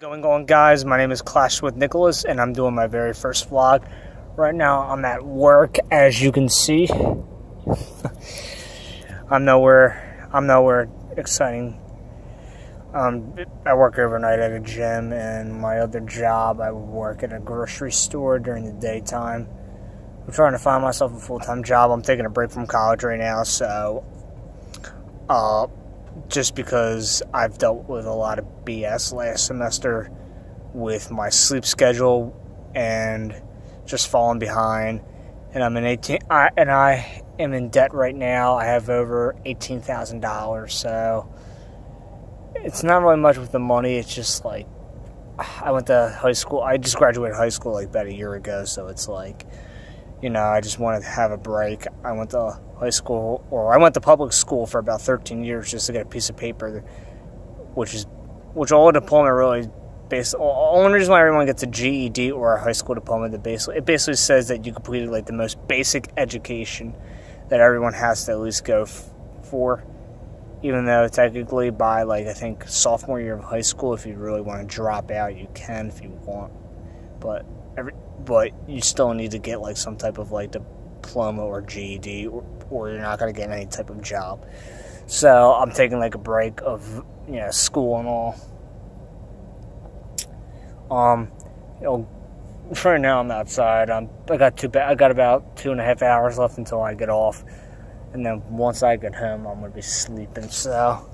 Going on, guys? My name is Clash with Nicholas, and I'm doing my very first vlog. Right now, I'm at work, as you can see. I'm nowhere exciting. I work overnight at a gym, and my other job, I work at a grocery store during the daytime. I'm trying to find myself a full-time job. I'm taking a break from college right now, so just because I've dealt with a lot of BS last semester with my sleep schedule and just falling behind, and I am in debt right now. I have over $18,000, so it's not really much with the money. It's just like I went to high school. I just graduated high school like about a year ago, so it's like, you know, I just wanted to have a break. I went to high school, or I went to public school for about 13 years just to get a piece of paper, which all a diploma really based. Only reason why everyone gets a GED or a high school diploma, it basically says that you completed like the most basic education that everyone has to at least go for. Even though technically by like I think sophomore year of high school, if you really want to drop out, you can if you want, but you still need to get like some type of like diploma or GED, or you're not going to get any type of job. So I'm taking like a break of, you know, school and all. You know, right now I'm outside. I got about 2.5 hours left until I get off, and then once I get home, I'm gonna be sleeping. So,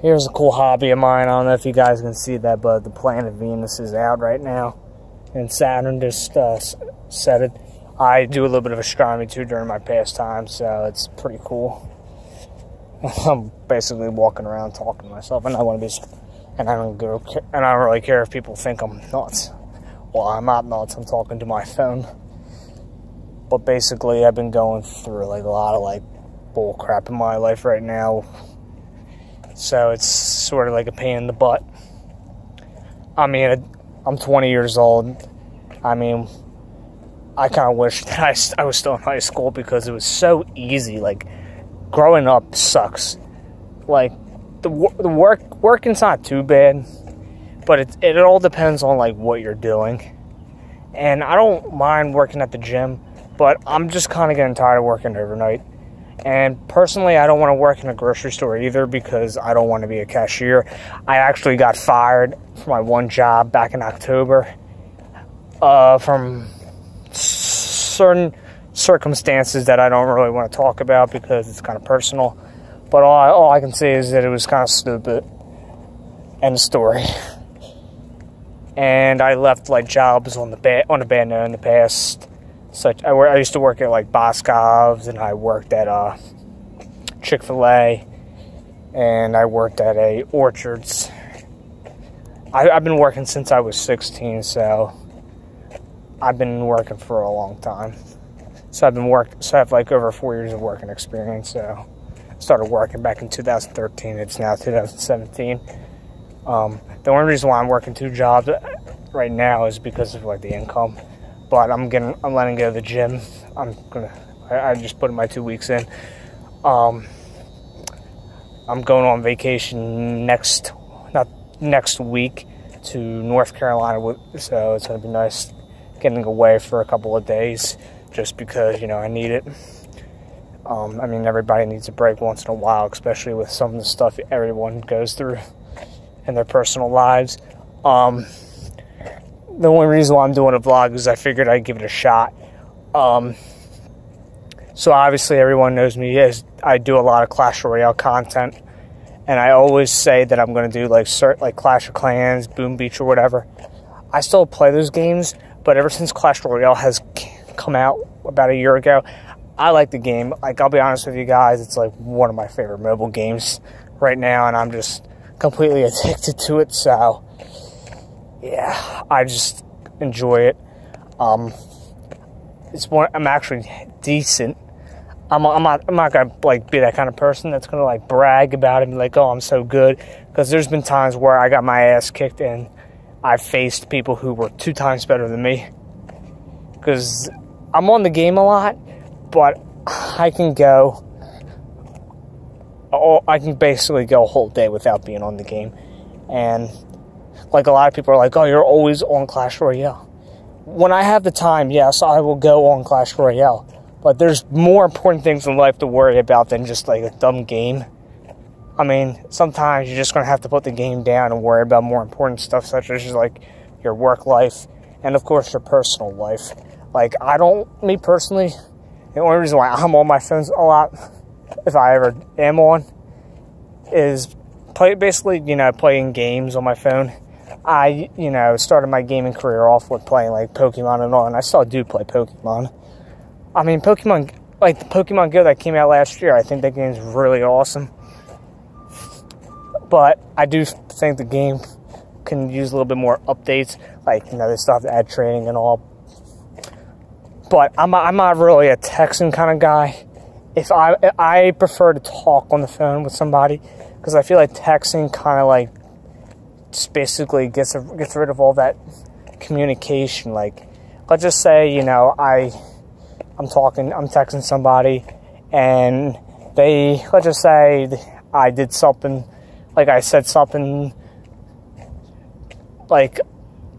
here's a cool hobby of mine. I don't know if you guys can see that, but the planet Venus is out right now, and Saturn just set it. I do a little bit of astronomy too during my pastime, so it's pretty cool. I'm basically walking around talking to myself, and I don't really care if people think I'm nuts. Well, I'm not nuts. I'm talking to my phone. But basically, I've been going through like a lot of like bull crap in my life right now. So it's sort of like a pain in the butt. I mean, I'm 20 years old. I mean, I kind of wish that I was still in high school because it was so easy. Like, growing up sucks. Like, the working's not too bad, but it all depends on like what you're doing. And I don't mind working at the gym, but I'm just kind of getting tired of working overnight. And personally, I don't want to work in a grocery store either because I don't want to be a cashier. I actually got fired from my one job back in October from certain circumstances that I don't really want to talk about because it's kind of personal. But all I can say is that it was kind of stupid. End of story. And I left like jobs on a bad note in the past. I used to work at like Boscov's, and I worked at Chick-fil-A, and I worked at a Orchards. I've been working since I was 16, so I've been working for a long time. So I have like over 4 years of working experience. So I started working back in 2013. It's now 2017. The only reason why I'm working 2 jobs right now is because of like the income. But I'm letting go of the gym. I just put my 2 weeks in. I'm going on vacation next week to North Carolina, so it's gonna be nice getting away for a couple of days, just because, you know, I need it. I mean, everybody needs a break once in a while, especially with some of the stuff everyone goes through in their personal lives. The only reason why I'm doing a vlog is I figured I'd give it a shot. So obviously everyone knows me as I do a lot of Clash Royale content, and I always say that I'm going to do like Clash of Clans, Boom Beach, or whatever. I still play those games, but ever since Clash Royale has come out about a year ago, I like the game. Like, I'll be honest with you guys, it's like one of my favorite mobile games right now, and I'm just completely addicted to it. So yeah, I just enjoy it. I'm actually decent. I'm not gonna like be that kind of person that's gonna like brag about it and be like, oh, I'm so good, because there's been times where I got my ass kicked and I faced people who were 2 times better than me. Because I'm on the game a lot, but I can go I can basically go a whole day without being on the game. And like a lot of people are like, oh, you're always on Clash Royale. When I have the time, yes, I will go on Clash Royale. But there's more important things in life to worry about than just like a dumb game. I mean, sometimes you're just going to have to put the game down and worry about more important stuff, such as like your work life and, of course, your personal life. Like, me personally, the only reason why I'm on my phones a lot, if I ever am on, is basically, playing games on my phone. I, started my gaming career off with playing, like, Pokemon and all, and I still do play Pokemon. I mean, Pokemon, like, the Pokemon Go that came out last year, I think that game's really awesome. But I do think the game can use a little bit more updates, like, they still have to add training and all. But I'm not really a texting kind of guy. I prefer to talk on the phone with somebody, because I feel like texting kind of like just basically gets rid of all that communication. Like, let's just say, I'm texting somebody, and let's just say I did something, like I said something, like,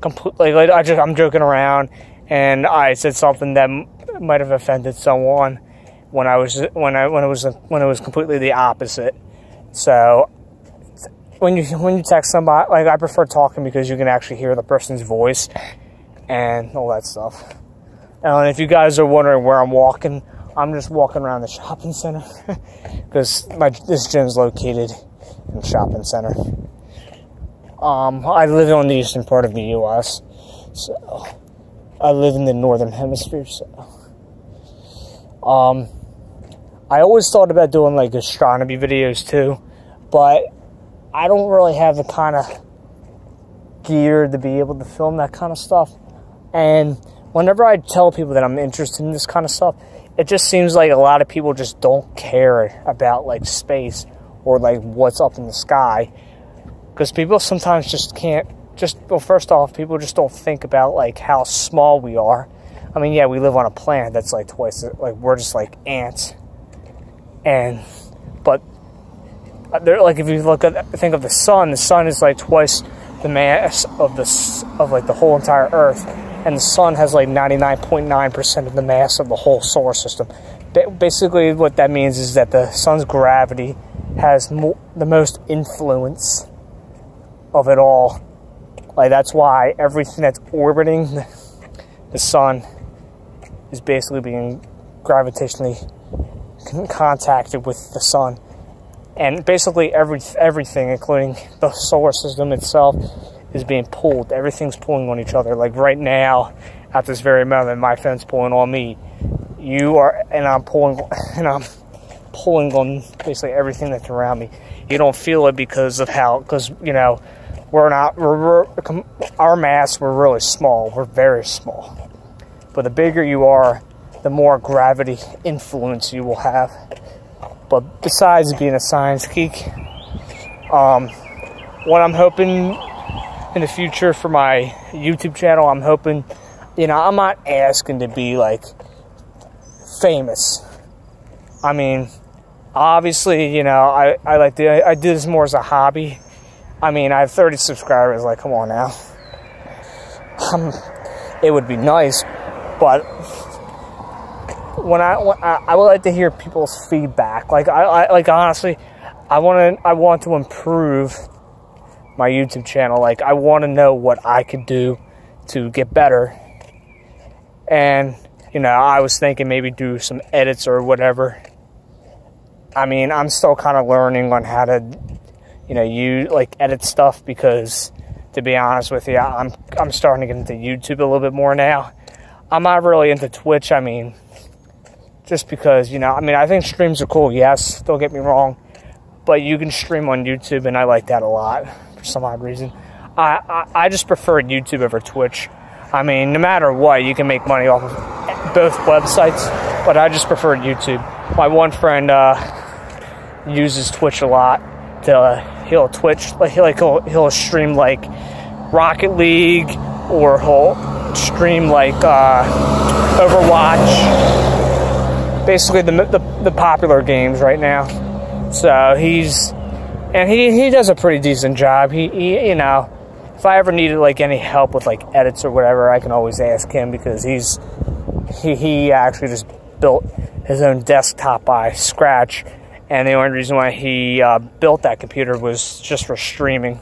I'm joking around, and I said something that might have offended someone when it was completely the opposite. So when you text somebody, like, I prefer talking because you can actually hear the person's voice and all that stuff. And if you guys are wondering where I'm walking, I'm just walking around the shopping center because this gym's located in the shopping center. I live on the eastern part of the U.S., so I live in the northern hemisphere. So, I always thought about doing like astronomy videos too, but I don't really have the kind of gear to be able to film that kind of stuff. And whenever I tell people that I'm interested in this kind of stuff, it just seems like a lot of people just don't care about like space or like what's up in the sky, because people sometimes just can't. Well, first off, people just don't think about like how small we are. I mean, yeah, we live on a planet that's like twice, like we're just like ants. But like if you think of the sun is like twice the mass of like the whole entire Earth, and the sun has like 99.9% of the mass of the whole solar system. Basically, what that means is that the sun's gravity has the most influence of it all. Like, that's why everything that's orbiting the sun is basically being gravitationally contacted with the sun. And basically everything, including the solar system itself, is being pulled. Everything's pulling on each other. Like right now, at this very moment, my phone's pulling on me. I'm pulling on basically everything that's around me. You don't feel it because our mass, we're really small. We're very small. But the bigger you are, the more gravity influence you will have. But besides being a science geek, what I'm hoping in the future for my YouTube channel, I'm hoping, I'm not asking to be like famous. I mean, obviously, I do this more as a hobby. I mean, I have 30 subscribers. Like, come on now. It would be nice, but when I would like to hear people's feedback. Like, honestly, I want to improve my YouTube channel. Like, I want to know what I could do to get better. And I was thinking maybe do some edits or whatever. I mean, I'm still kind of learning on how to, edit stuff, because to be honest with you, I'm starting to get into YouTube a little bit more now. I'm not really into Twitch. I mean, just because, I think streams are cool, yes, don't get me wrong, but you can stream on YouTube, and I like that a lot for some odd reason. I just prefer YouTube over Twitch. I mean, no matter what, you can make money off of both websites, but I just prefer YouTube. My one friend uses Twitch a lot. He'll stream like Rocket League, or he'll stream like Overwatch. Basically, the popular games right now. So he does a pretty decent job. He you know, if I ever needed like any help with like edits or whatever, I can always ask him, because he actually just built his own desktop by scratch, and the only reason why he built that computer was just for streaming.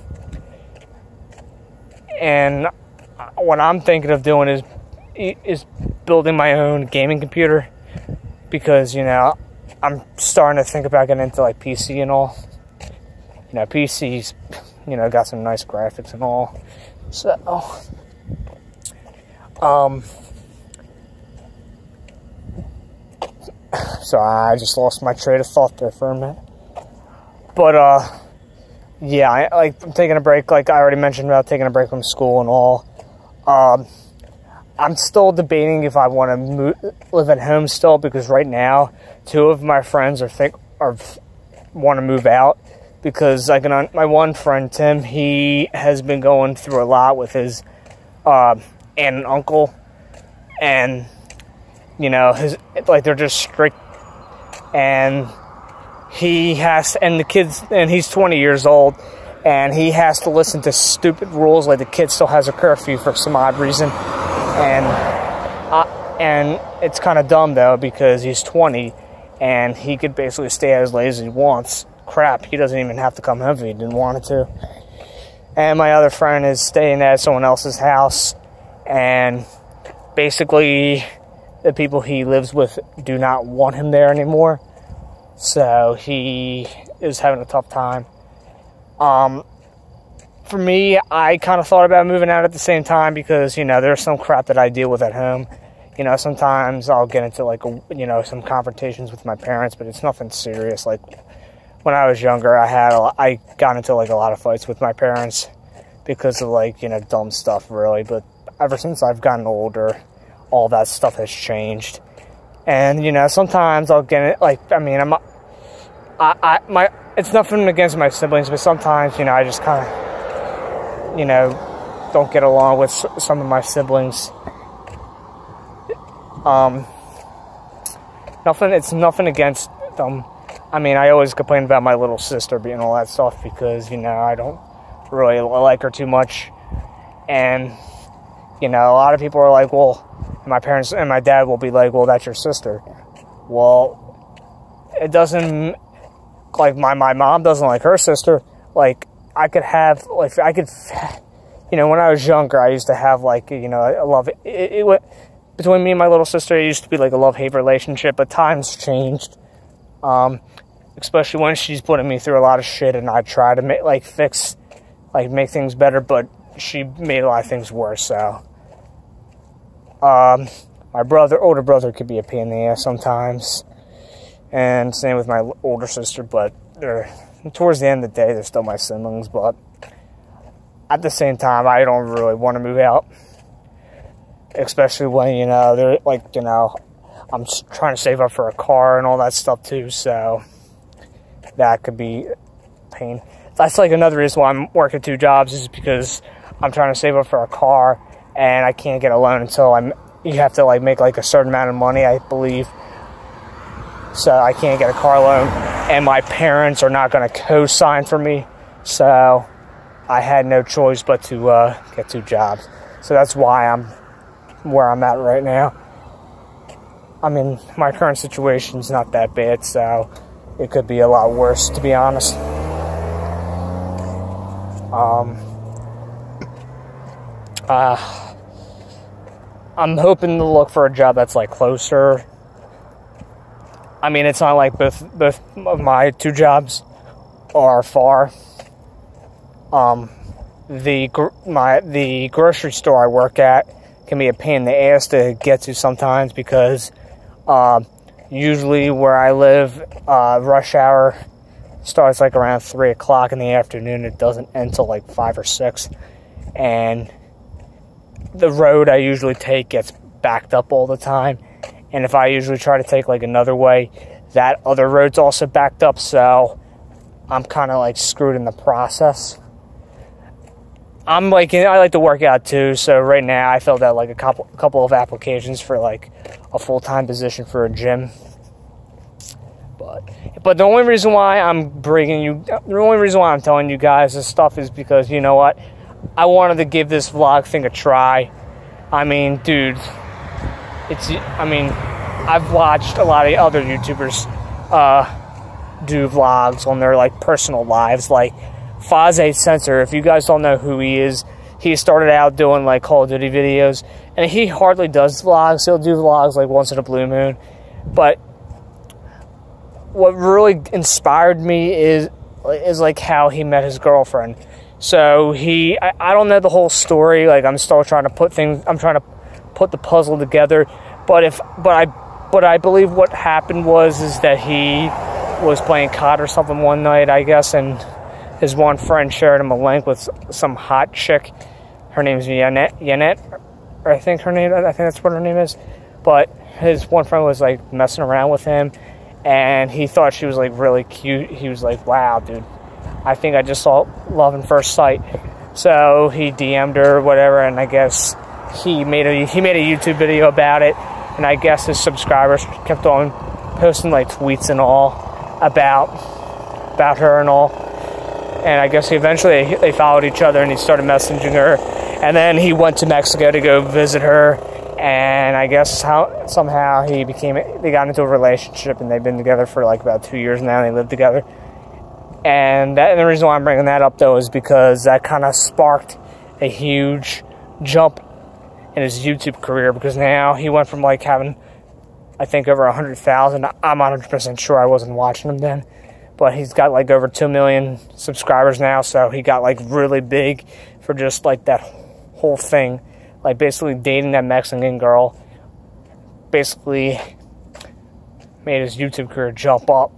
And what I'm thinking of doing is building my own gaming computer, because, you know, I'm starting to think about getting into like PC and all. You know, PC's, you know, got some nice graphics and all. So, so I just lost my train of thought there for a minute. But, yeah, I'm taking a break, like I already mentioned about taking a break from school and all. I'm still debating if I want to live at home still, because right now, 2 of my friends want to move out, because like my one friend, Tim, he has been going through a lot with his aunt and uncle, and, you know, they're just strict, and the kids, and he's 20 years old, and he has to listen to stupid rules, like the kid still has a curfew for some odd reason, and it's kind of dumb though, because he's 20, and he could basically stay as late as he wants. Crap, he doesn't even have to come home if he didn't want it to. And my other friend is staying at someone else's house, and basically the people he lives with do not want him there anymore, so he is having a tough time. For me, I kind of thought about moving out at the same time, because, you know, there's some crap that I deal with at home. You know, sometimes I'll get into like some confrontations with my parents, but it's nothing serious. Like when I was younger, I got into like a lot of fights with my parents because of like, you know, dumb stuff really. But ever since I've gotten older, all that stuff has changed. And, you know, sometimes I'll get it, like, I mean, it's nothing against my siblings, but sometimes, you know, I just kind of, you know, don't get along with some of my siblings. It's nothing against them. I mean, I always complain about my little sister being all that stuff, because, you know, I don't really like her too much. And, you know, a lot of people are like, well, my parents and my dad will be like, well, that's your sister. Well, it doesn't, like, my mom doesn't like her sister. Like, you know, when I was younger, I used to have, like, you know, a love, between me and my little sister, it used to be like a love-hate relationship, but times changed. Especially when she's putting me through a lot of shit, and I try to make things better, but she made a lot of things worse. So, my older brother could be a pain in the ass sometimes, and same with my older sister. But towards the end of the day, they're still my siblings. But at the same time, I don't really want to move out, especially when, you know, they're like, you know, I'm just trying to save up for a car and all that stuff too, so that could be pain. That's like another reason why I'm working 2 jobs, is because I'm trying to save up for a car, and I can't get a loan until you have to like make like a certain amount of money, I believe. So I can't get a car loan, and my parents are not going to co-sign for me, so I had no choice but to get 2 jobs. So that's why I'm where I'm at right now. I mean, my current situation's not that bad, so it could be a lot worse, to be honest. I'm hoping to look for a job that's like closer. I mean, it's not like both of my 2 jobs are far. The grocery store I work at can be a pain in the ass to get to sometimes, because usually where I live, rush hour starts like around 3 o'clock in the afternoon. It doesn't end till like 5 or 6, and the road I usually take gets backed up all the time. And if I usually try to take like another way, that other road's also backed up, so I'm kind of like screwed in the process. I like to work out too, so right now I filled out like a couple of applications for like a full-time position for a gym. But But the only reason why I'm telling you guys this stuff is because, you know what? I wanted to give this vlog thing a try. I mean, dude, I've watched a lot of other YouTubers do vlogs on their, like, personal lives, like Faze Censor. If you guys don't know who he is, he started out doing, like, Call of Duty videos, and he hardly does vlogs. He'll do vlogs, like, once in a blue moon. But what really inspired me is like, how he met his girlfriend. So I don't know the whole story. Like, I'm still trying to put the puzzle together. But I believe what happened is that he was playing COD or something one night, I guess, and his one friend shared him a link with some hot chick. Her name's Yanette, I think that's what her name is. But his one friend was, like, messing around with him, and he thought she was, like, really cute. He was like, wow, dude, I think I just saw love in first sight. So he DM'd her or whatever, and I guess he made a YouTube video about it, and I guess his subscribers kept on posting, like, tweets and all about her and all. And I guess eventually they followed each other, and he started messaging her, and then he went to Mexico to go visit her, and I guess somehow they got into a relationship, and they've been together for, like, about 2 years now, and they live together. And the reason why I'm bringing that up, though, is because that kind of sparked a huge jump in his YouTube career, because now he went from, like, having, I think, over 100,000. I'm 100% sure, I wasn't watching him then, but he's got, like, over 2 million subscribers now, so he got, like, really big for just, like, that whole thing. Like, basically dating that Mexican girl basically made his YouTube career jump up.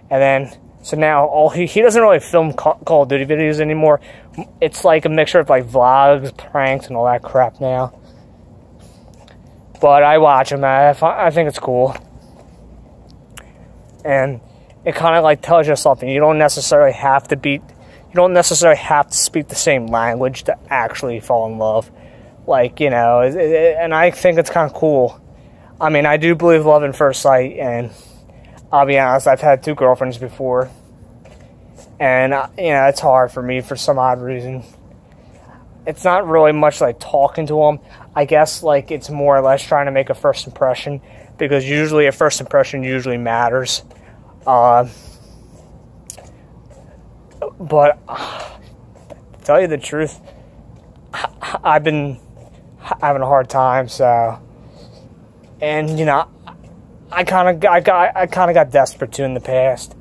And then, so now he doesn't really film Call of Duty videos anymore. It's like a mixture of, like, vlogs, pranks, and all that crap now. But I watch him. I think it's cool. And it kind of, like, tells you something. You don't necessarily have to speak the same language to actually fall in love. Like, you know, and I think it's kind of cool. I mean, I do believe love at first sight, and I'll be honest, I've had 2 girlfriends before, and, you know, it's hard for me for some odd reason. It's not really much like talking to them. I guess, like, it's more or less trying to make a first impression, because usually a first impression usually matters. But to tell you the truth, I've been having a hard time, so, and, you know, I kind of got desperate too in the past,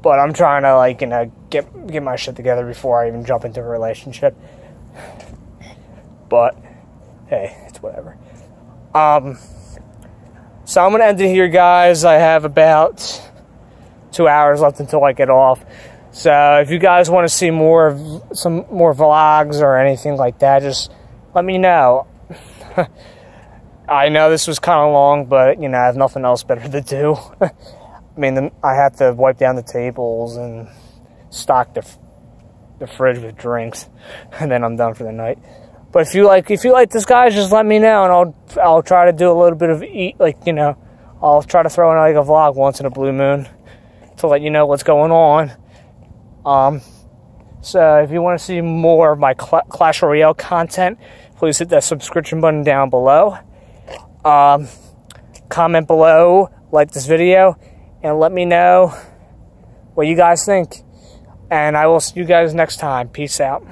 but I'm trying to, like, you know, get my shit together before I even jump into a relationship. But hey, it's whatever. So I'm gonna end it here, guys. I have about 2 hours left until I get off. So if you guys want to see some more vlogs or anything like that, just let me know. I know this was kind of long, but, you know, I have nothing else better to do. I mean, I have to wipe down the tables and stock the fridge with drinks, and then I'm done for the night. But if you like this, guys, just let me know, and I'll try to do a little bit of like, you know, I'll try to throw in, like, a vlog once in a blue moon to let you know what's going on. So if you want to see more of my Clash Royale content, please hit that subscription button down below. Comment below, like this video, and let me know what you guys think. And I will see you guys next time. Peace out.